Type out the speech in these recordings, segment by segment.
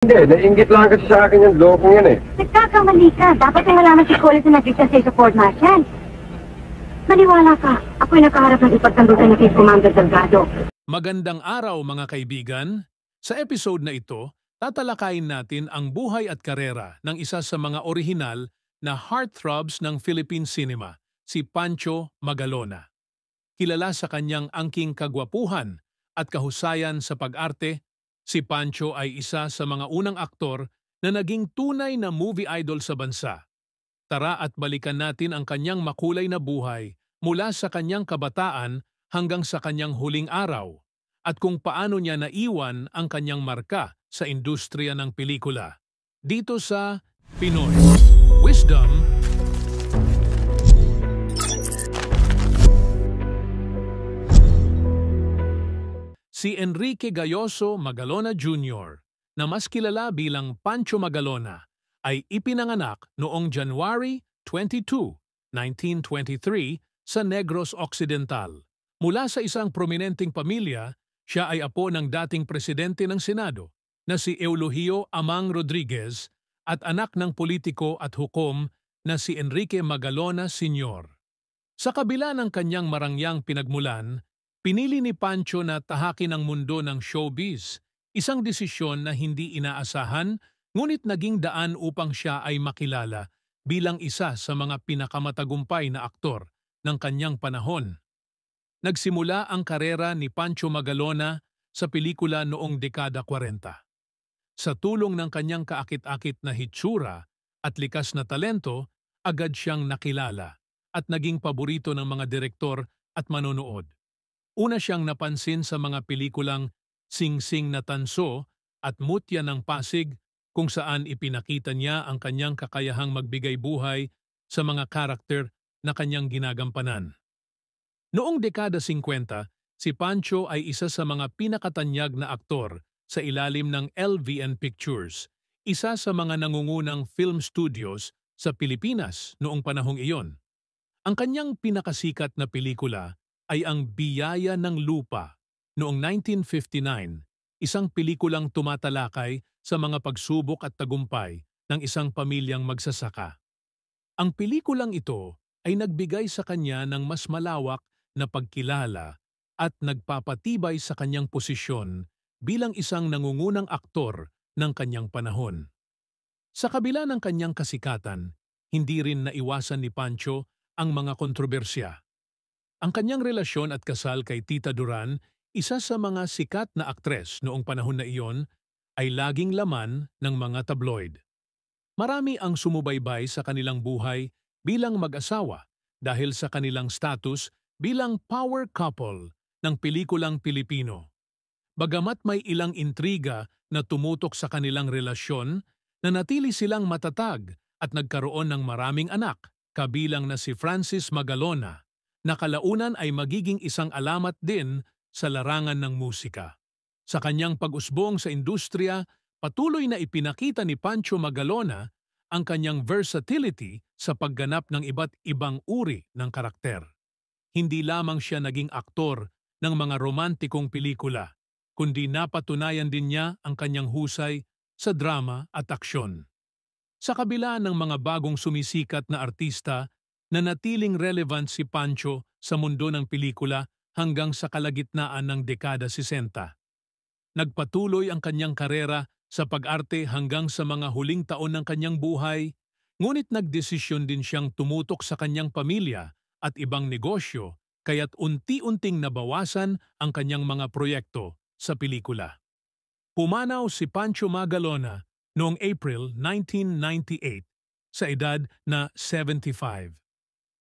Hindi, nainggit lang kasi sa akin yung lokong yan eh. Nagkakamali ka. Dapat ay malaman si Colin na nagligtas sa'yo sa Fort Marshall. Maniwala ka. Ako'y nakaharap ng ipagtandutan ni Chief Commander Delgado. Magandang araw mga kaibigan! Sa episode na ito, tatalakayin natin ang buhay at karera ng isa sa mga orihinal na heartthrobs ng Philippine cinema, si Pancho Magalona. Kilala sa kanyang angking kagwapuhan at kahusayan sa pag-arte, si Pancho ay isa sa mga unang aktor na naging tunay na movie idol sa bansa. Tara at balikan natin ang kanyang makulay na buhay mula sa kanyang kabataan hanggang sa kanyang huling araw at kung paano niya naiwan ang kanyang marka sa industriya ng pelikula. Dito sa Pinoy Wisdom. Si Enrique Gayoso Magalona Jr., na mas kilala bilang Pancho Magalona, ay ipinanganak noong January 22, 1923 sa Negros Occidental. Mula sa isang prominenteng pamilya, siya ay apo ng dating presidente ng Senado na si Eulogio Amang Rodriguez at anak ng politiko at hukom na si Enrique Magalona Sr. Sa kabila ng kanyang marangyang pinagmulan, pinili ni Pancho na tahakin ang mundo ng showbiz, isang desisyon na hindi inaasahan ngunit naging daan upang siya ay makilala bilang isa sa mga pinakamatagumpay na aktor ng kanyang panahon. Nagsimula ang karera ni Pancho Magalona sa pelikula noong dekada 40. Sa tulong ng kanyang kaakit-akit na hitsura at likas na talento, agad siyang nakilala at naging paborito ng mga direktor at manonood. Una siyang napansin sa mga pelikulang Sing-Sing na Tanso at Mutya ng Pasig kung saan ipinakita niya ang kanyang kakayahang magbigay buhay sa mga karakter na kanyang ginagampanan. Noong dekada 50, si Pancho ay isa sa mga pinakatanyag na aktor sa ilalim ng LVN Pictures, isa sa mga nangungunang film studios sa Pilipinas noong panahong iyon. Ang kanyang pinakasikat na pelikula ay ang Biyaya ng Lupa noong 1959, isang pelikulang tumatalakay sa mga pagsubok at tagumpay ng isang pamilyang magsasaka. Ang pelikulang ito ay nagbigay sa kanya ng mas malawak na pagkilala at nagpapatibay sa kanyang posisyon bilang isang nangungunang aktor ng kanyang panahon. Sa kabila ng kanyang kasikatan, hindi rin naiwasan ni Pancho ang mga kontrobersya. Ang kanyang relasyon at kasal kay Tita Duran, isa sa mga sikat na aktres noong panahon na iyon, ay laging laman ng mga tabloid. Marami ang sumubaybay sa kanilang buhay bilang mag-asawa dahil sa kanilang status bilang power couple ng pelikulang Pilipino. Bagamat may ilang intriga na tumutok sa kanilang relasyon, nanatili silang matatag at nagkaroon ng maraming anak, kabilang na si Francis Magalona, na kalaunan ay magiging isang alamat din sa larangan ng musika. Sa kanyang pag-usbong sa industriya, patuloy na ipinakita ni Pancho Magalona ang kanyang versatility sa pagganap ng iba't ibang uri ng karakter. Hindi lamang siya naging aktor ng mga romantikong pelikula, kundi napatunayan din niya ang kanyang husay sa drama at aksyon. Sa kabila ng mga bagong sumisikat na artista, nanatiling relevant si Pancho sa mundo ng pelikula hanggang sa kalagitnaan ng dekada 60. Nagpatuloy ang kanyang karera sa pag-arte hanggang sa mga huling taon ng kanyang buhay, ngunit nagdesisyon din siyang tumutok sa kanyang pamilya at ibang negosyo kaya't unti-unting nabawasan ang kanyang mga proyekto sa pelikula. Pumanaw si Pancho Magalona noong April 1998 sa edad na 75.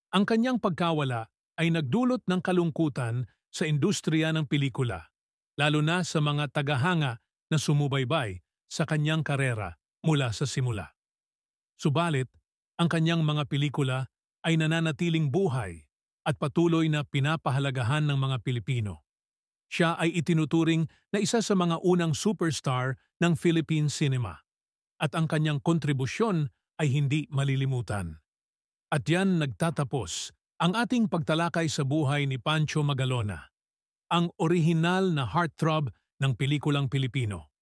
Ang kanyang pagkawala ay nagdulot ng kalungkutan sa industriya ng pelikula, lalo na sa mga tagahanga na sumubaybay sa kanyang karera mula sa simula. Subalit, ang kanyang mga pelikula ay nananatiling buhay at patuloy na pinapahalagahan ng mga Pilipino. Siya ay itinuturing na isa sa mga unang superstar ng Philippine cinema at ang kanyang kontribusyon ay hindi malilimutan. At yan nagtatapos ang ating pagtalakay sa buhay ni Pancho Magalona, ang orihinal na heartthrob ng pelikulang Pilipino.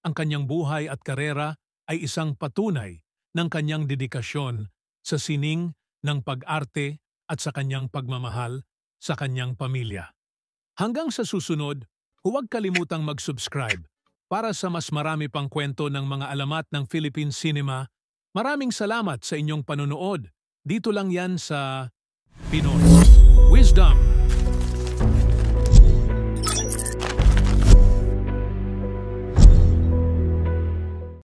ang kanyang buhay at karera ay isang patunay ng kanyang dedikasyon sa sining ng pag-arte at sa kanyang pagmamahal sa kanyang pamilya. Hanggang sa susunod, huwag kalimutang mag-subscribe para sa mas marami pang kwento ng mga alamat ng Philippine Cinema. Maraming salamat sa inyong panunood. Dito lang yan sa Pinoy Wisdom